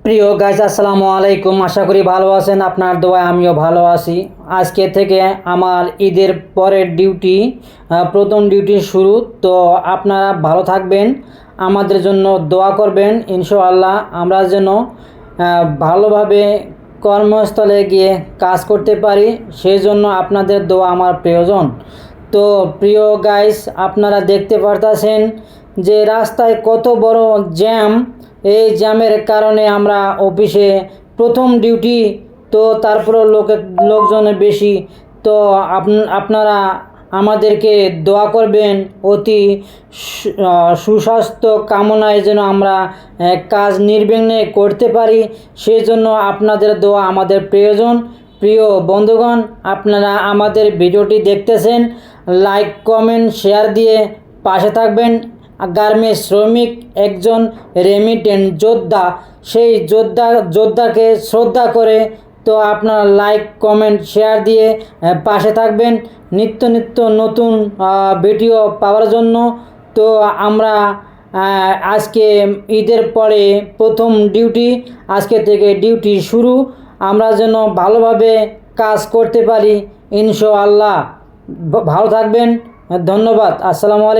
প্রিয় গাইস, আসসালামু আলাইকুম। আশা করি ভালো আছেন। আপনার দোয়ায় আমিও ভালো আছি। আজকে থেকে আমার ঈদের পরের ডিউটি, প্রথম ডিউটি শুরু। তো আপনারা ভালো থাকবেন, আমাদের জন্য দোয়া করবেন। ইনশাআল্লাহ আমরা যেন ভালোভাবে কর্মস্থলে গিয়ে কাজ করতে পারি, সেই জন্য আপনাদের দোয়া আমার প্রয়োজন। তো প্রিয় গাইস, আপনারা দেখতে পারতেছেন যে রাস্তায় কত বড় জ্যাম। এই জ্যামের কারণে আমরা অফিসে প্রথম ডিউটি, তো তারপরেও লোকজন বেশি। তো আপনারা আমাদেরকে দোয়া করবেন, অতি সুস্বাস্থ্য কামনায় যেন আমরা কাজ নির্বিঘ্নে করতে পারি, সেই জন্য আপনাদের দোয়া আমাদের প্রয়োজন। প্রিয় বন্ধুগণ, আপনারা আমাদের ভিডিওটি দেখতেছেন, লাইক কমেন্ট শেয়ার দিয়ে পাশে থাকবেন। গার্মেন্টস শ্রমিক, একজন রেমিটেন্ট যোদ্ধা, সেই যোদ্ধাকে শ্রদ্ধা করে তো আপনারা লাইক কমেন্ট শেয়ার দিয়ে পাশে থাকবেন নিত্য নিত্য নতুন ভিডিও পাওয়ার জন্য। তো আমরা আজকে ঈদের পরে প্রথম ডিউটি, আজকে থেকে ডিউটি শুরু। আমরা যেন ভালোভাবে কাজ করতে পারি ইনশাআল্লাহ। ভালো থাকবেন, ধন্যবাদ। আসসালামু আলাইকুম।